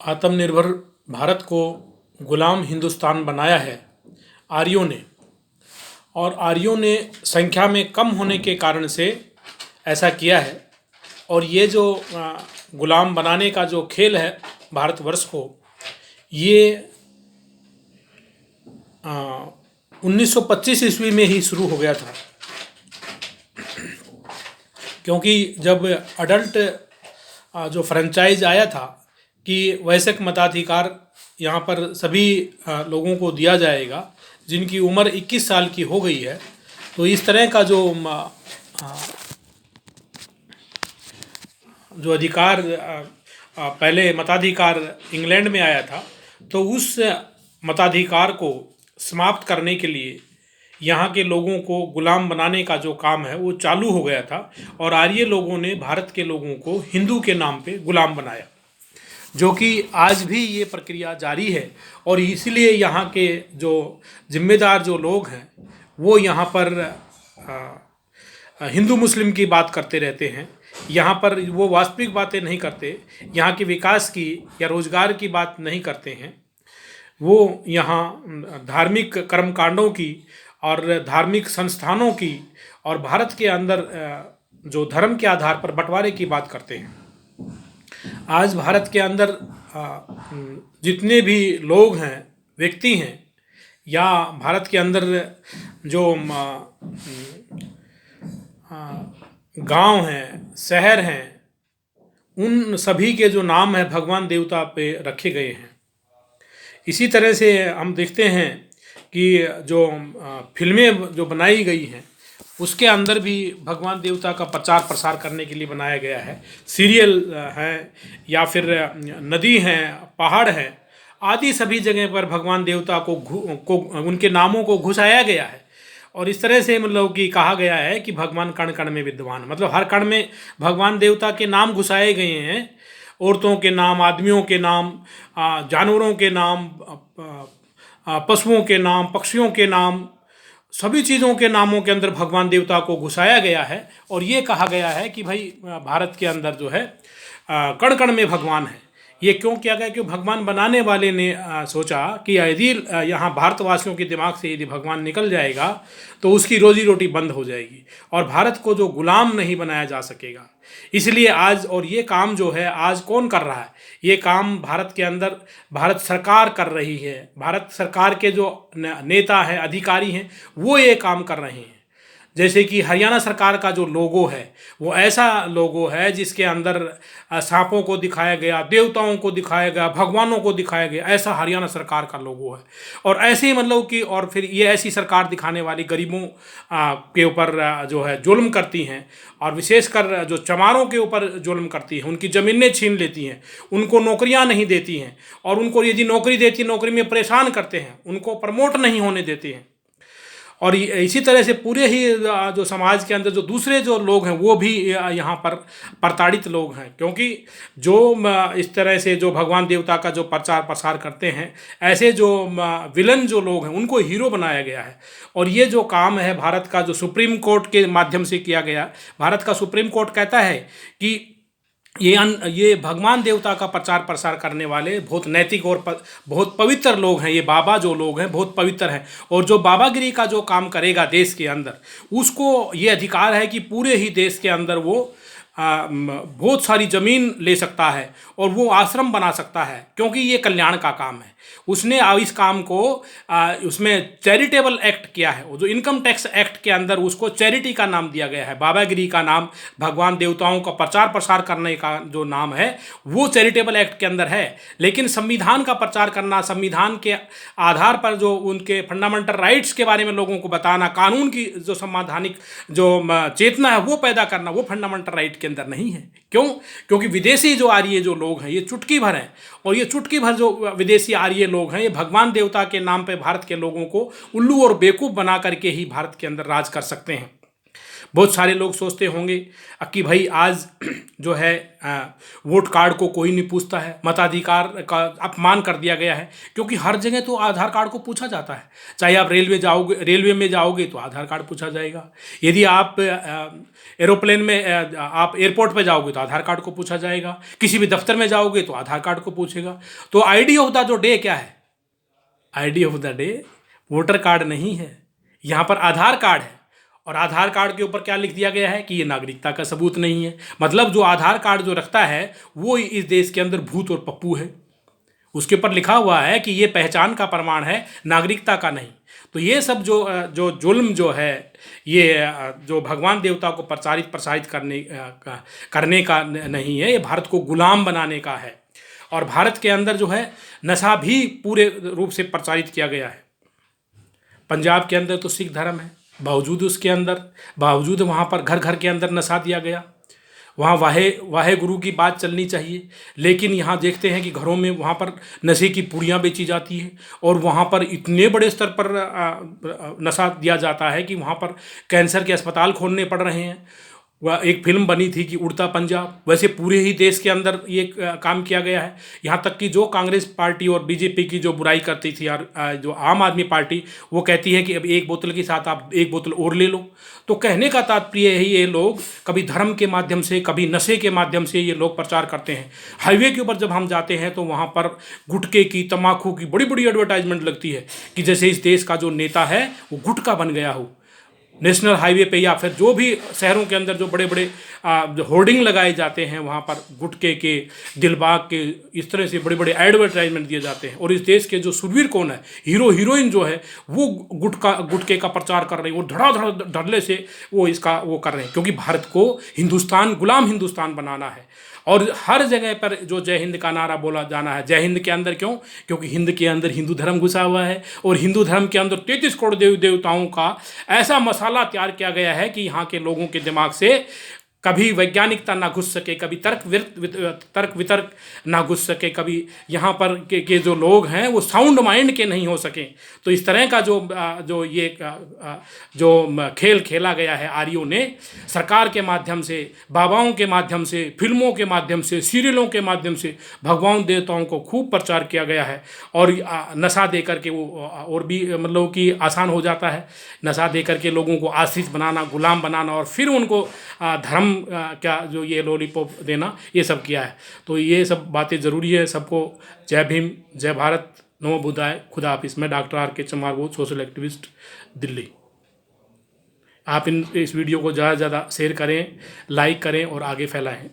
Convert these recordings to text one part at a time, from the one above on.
आत्मनिर्भर भारत को गुलाम हिंदुस्तान बनाया है आर्यों ने। और आर्यों ने संख्या में कम होने के कारण से ऐसा किया है। और ये जो गुलाम बनाने का जो खेल है भारतवर्ष को, ये 1925 ईस्वी में ही शुरू हो गया था। क्योंकि जब अडल्ट जो फ्रेंचाइज आया था कि वयस्क मताधिकार यहाँ पर सभी लोगों को दिया जाएगा जिनकी उम्र 21 साल की हो गई है, तो इस तरह का जो अधिकार पहले मताधिकार इंग्लैंड में आया था, तो उस मताधिकार को समाप्त करने के लिए यहाँ के लोगों को गुलाम बनाने का जो काम है वो चालू हो गया था। और आर्य लोगों ने भारत के लोगों को हिंदू के नाम पे गुलाम बनाया, जो कि आज भी ये प्रक्रिया जारी है। और इसलिए यहाँ के जो जिम्मेदार जो लोग हैं वो यहाँ पर हिंदू मुस्लिम की बात करते रहते हैं। यहाँ पर वो वास्तविक बातें नहीं करते, यहाँ के विकास की या रोजगार की बात नहीं करते हैं। वो यहाँ धार्मिक कर्मकांडों की और धार्मिक संस्थानों की और भारत के अंदर जो धर्म के आधार पर बंटवारे की बात करते हैं। आज भारत के अंदर जितने भी लोग हैं, व्यक्ति हैं, या भारत के अंदर जो गांव हैं, शहर हैं, उन सभी के जो नाम है भगवान देवता पे रखे गए हैं। इसी तरह से हम देखते हैं कि जो फिल्में जो बनाई गई हैं उसके अंदर भी भगवान देवता का प्रचार प्रसार करने के लिए बनाया गया है। सीरियल हैं या फिर नदी हैं, पहाड़ हैं, आदि सभी जगह पर भगवान देवता को उनके नामों को घुसाया गया है। और इस तरह से मतलब कि कहा गया है कि भगवान कण कण में विद्यमान, मतलब हर कण में भगवान देवता के नाम घुसाए गए हैं। औरतों के नाम, आदमियों के नाम, जानवरों के नाम, पशुओं के नाम, पक्षियों के नाम, सभी चीज़ों के नामों के अंदर भगवान देवता को घुसाया गया है। और ये कहा गया है कि भाई भारत के अंदर जो है कण कण में भगवान है। ये क्यों किया गया? क्यों भगवान बनाने वाले ने सोचा कि यदि यहाँ भारतवासियों के दिमाग से यदि भगवान निकल जाएगा तो उसकी रोजी रोटी बंद हो जाएगी और भारत को जो गुलाम नहीं बनाया जा सकेगा। इसलिए आज, और ये काम जो है आज कौन कर रहा है? ये काम भारत के अंदर भारत सरकार कर रही है। भारत सरकार के जो नेता हैं, अधिकारी हैं, वो ये काम कर रहे हैं। जैसे कि हरियाणा सरकार का जो लोगो है वो ऐसा लोगो है जिसके अंदर सांपों को दिखाया गया, देवताओं को दिखाया गया, भगवानों को दिखाया गया, ऐसा हरियाणा सरकार का लोगो है। और ऐसे ही मतलब कि और फिर ये ऐसी सरकार दिखाने वाली गरीबों के ऊपर जो है जुल्म करती हैं, और विशेषकर जो चमारों के ऊपर जुल्म करती हैं, उनकी ज़मीनें छीन लेती हैं, उनको नौकरियां नहीं देती हैं, और उनको यदि नौकरी देती नौकरी में परेशान करते हैं, उनको प्रमोट नहीं होने देते हैं। और इसी तरह से पूरे ही जो समाज के अंदर जो दूसरे जो लोग हैं वो भी यहाँ पर प्रताड़ित लोग हैं। क्योंकि जो इस तरह से जो भगवान देवता का जो प्रचार प्रसार करते हैं, ऐसे जो विलन जो लोग हैं उनको हीरो बनाया गया है। और ये जो काम है भारत का जो सुप्रीम कोर्ट के माध्यम से किया गया। भारत का सुप्रीम कोर्ट कहता है कि ये भगवान देवता का प्रचार प्रसार करने वाले बहुत नैतिक और बहुत पवित्र लोग हैं। ये बाबा जो लोग हैं बहुत पवित्र हैं, और जो बाबागिरी का जो काम करेगा देश के अंदर, उसको ये अधिकार है कि पूरे ही देश के अंदर वो बहुत सारी ज़मीन ले सकता है और वो आश्रम बना सकता है, क्योंकि ये कल्याण का काम है। उसने इस काम को उसमें चैरिटेबल एक्ट किया है। वो जो इनकम टैक्स एक्ट के अंदर उसको चैरिटी का नाम दिया गया है। बाबागिरी का नाम, भगवान देवताओं का प्रचार प्रसार करने का जो नाम है वो चैरिटेबल एक्ट के अंदर है। लेकिन संविधान का प्रचार करना, संविधान के आधार पर जो उनके फंडामेंटल राइट्स के बारे में लोगों को बताना, कानून की जो संवैधानिक जो चेतना है वो पैदा करना, वो फंडामेंटल राइट के अंदर नहीं है। क्यों? क्योंकि विदेशी जो आर्य जो लोग हैं ये चुटकी भर हैं, और ये चुटकी भर जो विदेशी आर्य लोग हैं ये भगवान देवता के नाम पे भारत के लोगों को उल्लू और बेवकूफ़ बना करके ही भारत के अंदर राज कर सकते हैं। बहुत सारे लोग सोचते होंगे कि भाई आज जो है वोट कार्ड को कोई नहीं पूछता है, मताधिकार का अपमान कर दिया गया है, क्योंकि हर जगह तो आधार कार्ड को पूछा जाता है। चाहे आप रेलवे में जाओगे तो आधार कार्ड पूछा जाएगा, यदि आप एरोप्लेन में आप एयरपोर्ट पे जाओगे तो आधार कार्ड को पूछा जाएगा, किसी भी दफ्तर में जाओगे तो आधार कार्ड को पूछेगा। तो आईडी ऑफ द जो डे क्या है? ID of the day voter card नहीं है, यहाँ पर आधार कार्ड है। और आधार कार्ड के ऊपर क्या लिख दिया गया है कि ये नागरिकता का सबूत नहीं है। मतलब जो आधार कार्ड जो रखता है वो इस देश के अंदर भूत और पप्पू है, उसके ऊपर लिखा हुआ है कि ये पहचान का प्रमाण है, नागरिकता का नहीं। तो ये सब जो जुल्म जो है, ये जो भगवान देवता को प्रसारित करने का नहीं है, ये भारत को गुलाम बनाने का है। और भारत के अंदर जो है नशा भी पूरे रूप से प्रचारित किया गया है। पंजाब के अंदर तो सिख धर्म है, बावजूद वहाँ पर घर घर के अंदर नशा दिया गया। वहाँ वाहे गुरु की बात चलनी चाहिए, लेकिन यहाँ देखते हैं कि घरों में वहाँ पर नशे की पुड़ियाँ बेची जाती है और वहाँ पर इतने बड़े स्तर पर नशा दिया जाता है कि वहाँ पर कैंसर के अस्पताल खोलने पड़ रहे हैं। वह एक फिल्म बनी थी कि उड़ता पंजाब, वैसे पूरे ही देश के अंदर ये काम किया गया है। यहाँ तक कि जो कांग्रेस पार्टी और बीजेपी की जो बुराई करती थी और जो आम आदमी पार्टी, वो कहती है कि अब एक बोतल के साथ आप एक बोतल और ले लो। तो कहने का तात्पर्य है ये लोग कभी धर्म के माध्यम से, कभी नशे के माध्यम से ये लोग प्रचार करते हैं। हाईवे के ऊपर जब हम जाते हैं तो वहाँ पर गुटखे की, तम्बाकू की बड़ी बड़ी एडवर्टाइजमेंट लगती है कि जैसे इस देश का जो नेता है वो गुटखा बन गया हो। नेशनल हाईवे पे या फिर जो भी शहरों के अंदर जो बड़े बड़े जो होर्डिंग लगाए जाते हैं, वहाँ पर गुटखे के, दिलबाग के, इस तरह से बड़े बड़े एडवर्टाइजमेंट दिए जाते हैं। और इस देश के जो सुरवीर कौन है, हीरो हीरोइन जो है, वो गुटखे का प्रचार कर रहे हैं, वो धड़ाधड़ धड़ल्ले से वो इसका वो कर रहे हैं, क्योंकि भारत को हिंदुस्तान, गुलाम हिंदुस्तान बनाना है। और हर जगह पर जो जय हिंद का नारा बोला जाना है। जय हिंद के अंदर क्यों? क्योंकि हिंद के अंदर हिंदू धर्म घुसा हुआ है और हिंदू धर्म के अंदर 33 करोड़ देवताओं का ऐसा मसाला तैयार किया गया है कि यहाँ के लोगों के दिमाग से कभी वैज्ञानिकता ना घुस सके, कभी तर्क वितर्क ना घुस सके, कभी यहाँ पर के जो लोग हैं वो साउंड माइंड के नहीं हो सकें। तो इस तरह का जो खेल खेला गया है आर्यों ने, सरकार के माध्यम से, बाबाओं के माध्यम से, फिल्मों के माध्यम से, सीरियलों के माध्यम से भगवान देवताओं को खूब प्रचार किया गया है। और नशा दे करके वो और भी मतलब कि आसान हो जाता है, नशा दे करके लोगों को आश्रित बनाना, गुलाम बनाना और फिर उनको धर्म क्या जो ये लॉलीपॉप देना, ये सब किया है। तो ये सब बातें ज़रूरी है। सबको जय भीम, जय भारत, नमो बुद्धाय, खुदा हाफिज़। मैं डॉक्टर आर के चमार, सोशल एक्टिविस्ट, दिल्ली। आप इस वीडियो को ज़्यादा से ज़्यादा शेयर करें, लाइक करें और आगे फैलाएं।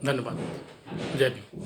धन्यवाद। जय भीम।